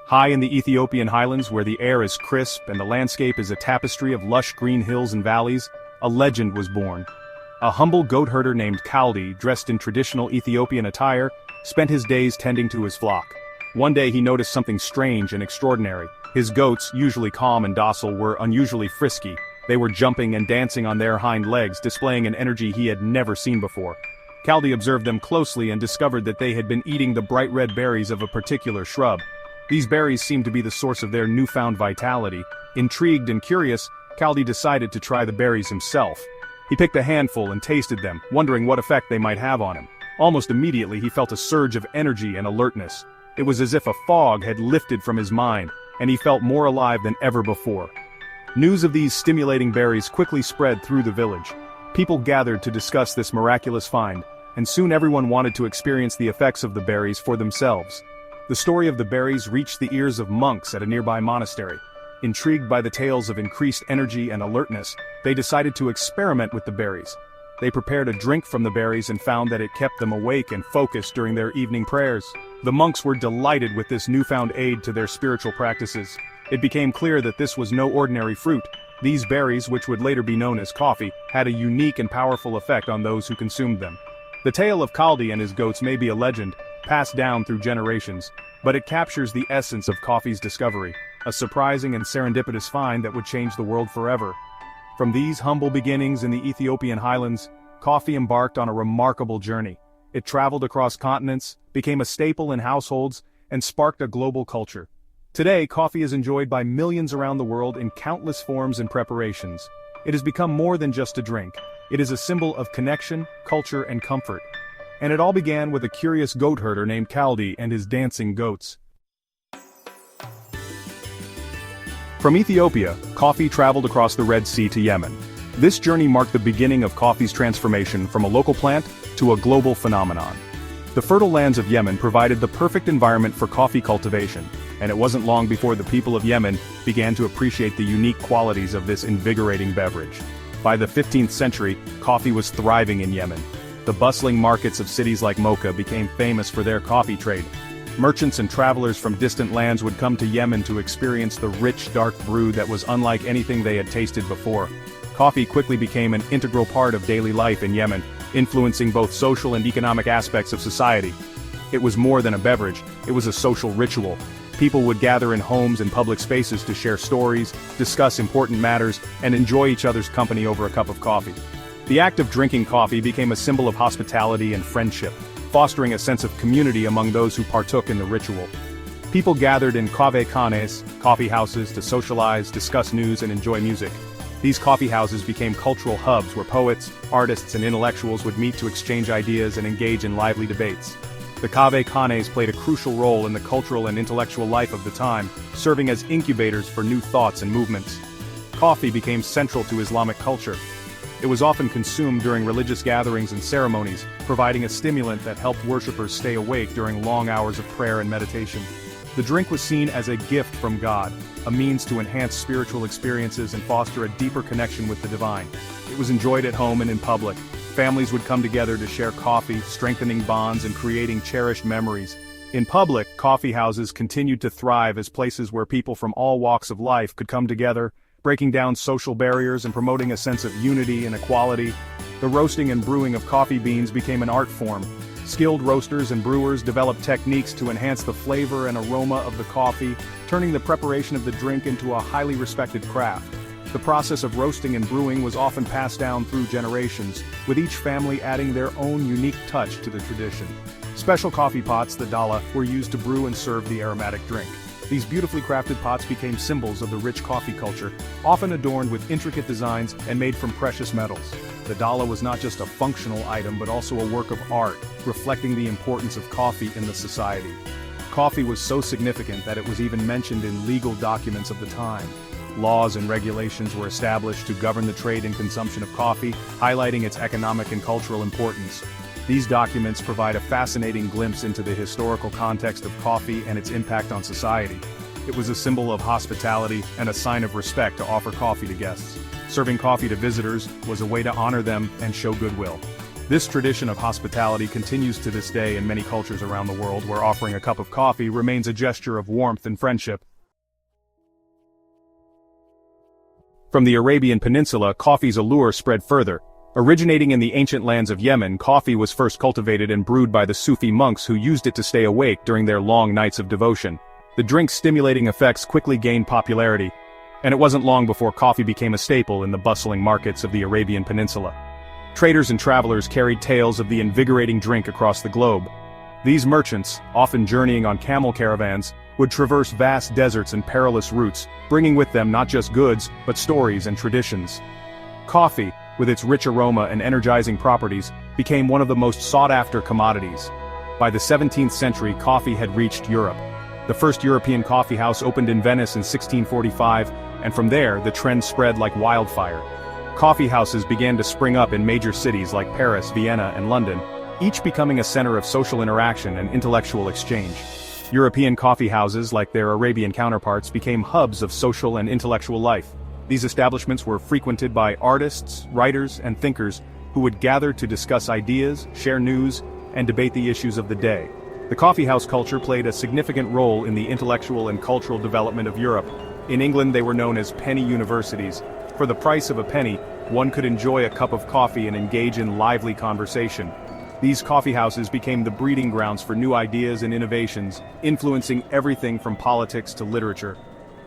High in the Ethiopian highlands where the air is crisp and the landscape is a tapestry of lush green hills and valleys, a legend was born. A humble goat herder named Kaldi, dressed in traditional Ethiopian attire, spent his days tending to his flock. One day he noticed something strange and extraordinary. His goats, usually calm and docile, were unusually frisky. They were jumping and dancing on their hind legs, displaying an energy he had never seen before. Kaldi observed them closely and discovered that they had been eating the bright red berries of a particular shrub. These berries seemed to be the source of their newfound vitality. Intrigued and curious, Kaldi decided to try the berries himself. He picked a handful and tasted them, wondering what effect they might have on him. Almost immediately he felt a surge of energy and alertness. It was as if a fog had lifted from his mind, and he felt more alive than ever before. News of these stimulating berries quickly spread through the village. People gathered to discuss this miraculous find, and soon everyone wanted to experience the effects of the berries for themselves. The story of the berries reached the ears of monks at a nearby monastery. Intrigued by the tales of increased energy and alertness, they decided to experiment with the berries. They prepared a drink from the berries and found that it kept them awake and focused during their evening prayers. The monks were delighted with this newfound aid to their spiritual practices. It became clear that this was no ordinary fruit. These berries, which would later be known as coffee, had a unique and powerful effect on those who consumed them. The tale of Kaldi and his goats may be a legend, passed down through generations, but it captures the essence of coffee's discovery, a surprising and serendipitous find that would change the world forever. From these humble beginnings in the Ethiopian highlands, coffee embarked on a remarkable journey. It traveled across continents, became a staple in households, and sparked a global culture. Today, coffee is enjoyed by millions around the world in countless forms and preparations. It has become more than just a drink. It is a symbol of connection, culture, and comfort. And it all began with a curious goat herder named Kaldi and his dancing goats. From Ethiopia, coffee traveled across the Red Sea to Yemen. This journey marked the beginning of coffee's transformation from a local plant to a global phenomenon. The fertile lands of Yemen provided the perfect environment for coffee cultivation, and it wasn't long before the people of Yemen began to appreciate the unique qualities of this invigorating beverage. By the 15th century, coffee was thriving in Yemen. The bustling markets of cities like Mocha became famous for their coffee trade. Merchants and travelers from distant lands would come to Yemen to experience the rich, dark brew that was unlike anything they had tasted before. Coffee quickly became an integral part of daily life in Yemen, influencing both social and economic aspects of society. It was more than a beverage, it was a social ritual. People would gather in homes and public spaces to share stories, discuss important matters, and enjoy each other's company over a cup of coffee. The act of drinking coffee became a symbol of hospitality and friendship, fostering a sense of community among those who partook in the ritual. People gathered in kave khanes, coffee houses, to socialize, discuss news, and enjoy music. These coffee houses became cultural hubs where poets, artists, and intellectuals would meet to exchange ideas and engage in lively debates. The kave khanes played a crucial role in the cultural and intellectual life of the time, serving as incubators for new thoughts and movements. Coffee became central to Islamic culture. It was often consumed during religious gatherings and ceremonies, providing a stimulant that helped worshippers stay awake during long hours of prayer and meditation. The drink was seen as a gift from God, a means to enhance spiritual experiences and foster a deeper connection with the divine. It was enjoyed at home and in public. Families would come together to share coffee, strengthening bonds and creating cherished memories. In public, coffee houses continued to thrive as places where people from all walks of life could come together, breaking down social barriers and promoting a sense of unity and equality. The roasting and brewing of coffee beans became an art form. Skilled roasters and brewers developed techniques to enhance the flavor and aroma of the coffee, turning the preparation of the drink into a highly respected craft. The process of roasting and brewing was often passed down through generations, with each family adding their own unique touch to the tradition. Special coffee pots, the dala, were used to brew and serve the aromatic drink. These beautifully crafted pots became symbols of the rich coffee culture, often adorned with intricate designs and made from precious metals. The dala was not just a functional item but also a work of art, reflecting the importance of coffee in the society. Coffee was so significant that it was even mentioned in legal documents of the time. Laws and regulations were established to govern the trade and consumption of coffee, highlighting its economic and cultural importance. These documents provide a fascinating glimpse into the historical context of coffee and its impact on society. It was a symbol of hospitality and a sign of respect to offer coffee to guests. Serving coffee to visitors was a way to honor them and show goodwill. This tradition of hospitality continues to this day in many cultures around the world where offering a cup of coffee remains a gesture of warmth and friendship. From the Arabian Peninsula, coffee's allure spread further. Originating in the ancient lands of Yemen, coffee was first cultivated and brewed by the Sufi monks who used it to stay awake during their long nights of devotion. The drink's stimulating effects quickly gained popularity, and it wasn't long before coffee became a staple in the bustling markets of the Arabian Peninsula. Traders and travelers carried tales of the invigorating drink across the globe. These merchants, often journeying on camel caravans, would traverse vast deserts and perilous routes, bringing with them not just goods, but stories and traditions. Coffee, with its rich aroma and energizing properties, became one of the most sought-after commodities. By the 17th century, coffee had reached Europe. The first European coffee house opened in Venice in 1645, and from there, the trend spread like wildfire. Coffee houses began to spring up in major cities like Paris, Vienna, and London, each becoming a center of social interaction and intellectual exchange. European coffee houses, like their Arabian counterparts, became hubs of social and intellectual life. These establishments were frequented by artists, writers, and thinkers who would gather to discuss ideas, share news, and debate the issues of the day. The coffeehouse culture played a significant role in the intellectual and cultural development of Europe. In England, they were known as penny universities. For the price of a penny, one could enjoy a cup of coffee and engage in lively conversation. These coffeehouses became the breeding grounds for new ideas and innovations, influencing everything from politics to literature.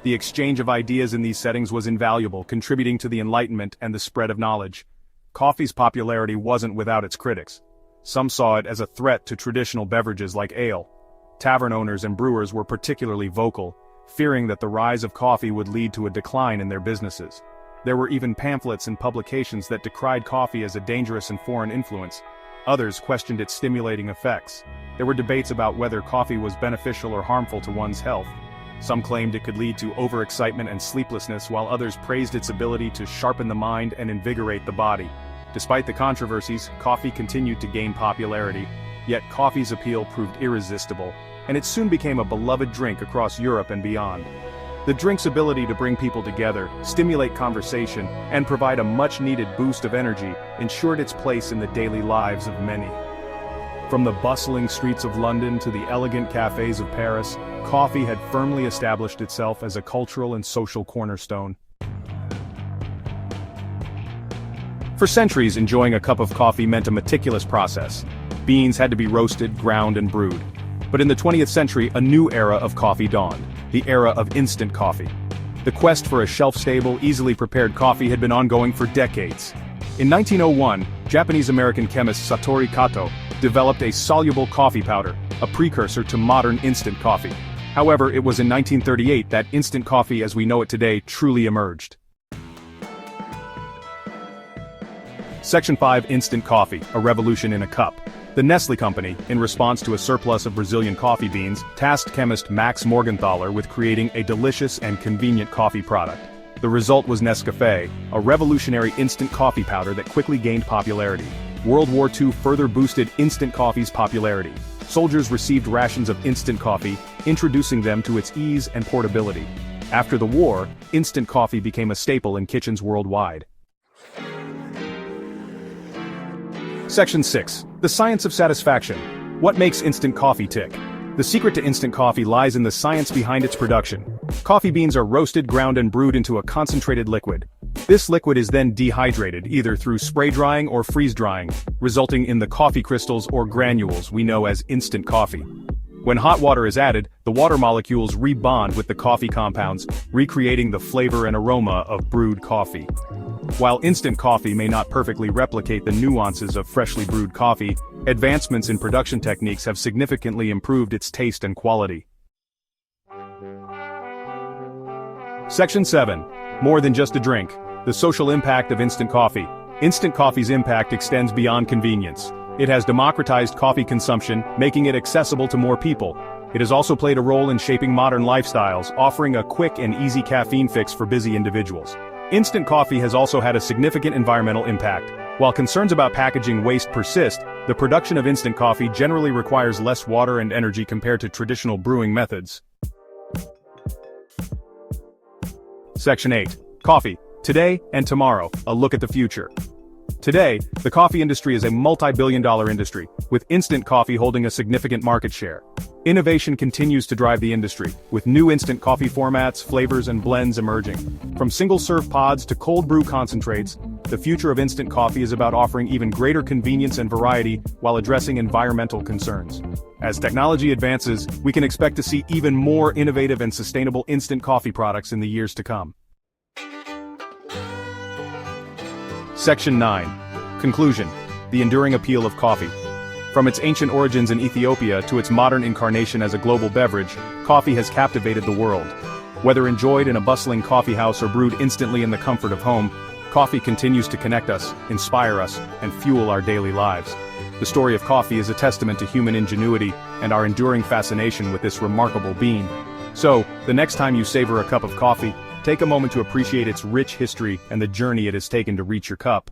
The exchange of ideas in these settings was invaluable, contributing to the Enlightenment and the spread of knowledge. Coffee's popularity wasn't without its critics. Some saw it as a threat to traditional beverages like ale. Tavern owners and brewers were particularly vocal, fearing that the rise of coffee would lead to a decline in their businesses. There were even pamphlets and publications that decried coffee as a dangerous and foreign influence. Others questioned its stimulating effects. There were debates about whether coffee was beneficial or harmful to one's health. Some claimed it could lead to overexcitement and sleeplessness, while others praised its ability to sharpen the mind and invigorate the body. Despite the controversies, coffee continued to gain popularity, yet coffee's appeal proved irresistible, and it soon became a beloved drink across Europe and beyond. The drink's ability to bring people together, stimulate conversation, and provide a much-needed boost of energy ensured its place in the daily lives of many. From the bustling streets of London to the elegant cafes of Paris, coffee had firmly established itself as a cultural and social cornerstone. For centuries, enjoying a cup of coffee meant a meticulous process. Beans had to be roasted, ground, and brewed. But in the 20th century, a new era of coffee dawned, the era of instant coffee. The quest for a shelf-stable, easily prepared coffee had been ongoing for decades. In 1901, Japanese-American chemist Satoru Kato developed a soluble coffee powder, a precursor to modern instant coffee. However, it was in 1938 that instant coffee as we know it today truly emerged. Section 5: Instant Coffee, a revolution in a cup. The Nestle Company, in response to a surplus of Brazilian coffee beans, tasked chemist Max Morgenthaler with creating a delicious and convenient coffee product. The result was Nescafé, a revolutionary instant coffee powder that quickly gained popularity. World War II further boosted instant coffee's popularity. Soldiers received rations of instant coffee, introducing them to its ease and portability. After the war, instant coffee became a staple in kitchens worldwide. Section 6: The Science of Satisfaction. What makes instant coffee tick? The secret to instant coffee lies in the science behind its production. Coffee beans are roasted, ground, and brewed into a concentrated liquid. This liquid is then dehydrated, either through spray drying or freeze drying, resulting in the coffee crystals or granules we know as instant coffee. When hot water is added, the water molecules rebond with the coffee compounds, recreating the flavor and aroma of brewed coffee. While instant coffee may not perfectly replicate the nuances of freshly brewed coffee, advancements in production techniques have significantly improved its taste and quality. Section 7: More than just a drink. The social impact of instant coffee. Instant coffee's impact extends beyond convenience. It has democratized coffee consumption, making it accessible to more people. It has also played a role in shaping modern lifestyles, offering a quick and easy caffeine fix for busy individuals. Instant coffee has also had a significant environmental impact. While concerns about packaging waste persist, the production of instant coffee generally requires less water and energy compared to traditional brewing methods. Section 8: Coffee. Today and tomorrow, a look at the future. Today, the coffee industry is a multi-billion-dollar industry, with instant coffee holding a significant market share. Innovation continues to drive the industry, with new instant coffee formats, flavors, and blends emerging. From single-serve pods to cold brew concentrates, the future of instant coffee is about offering even greater convenience and variety while addressing environmental concerns. As technology advances, we can expect to see even more innovative and sustainable instant coffee products in the years to come. Section 9. Conclusion. The enduring appeal of coffee. From its ancient origins in Ethiopia to its modern incarnation as a global beverage, coffee has captivated the world. Whether enjoyed in a bustling coffee house or brewed instantly in the comfort of home, coffee continues to connect us, inspire us, and fuel our daily lives. The story of coffee is a testament to human ingenuity and our enduring fascination with this remarkable bean. So, the next time you savor a cup of coffee, take a moment to appreciate its rich history and the journey it has taken to reach your cup.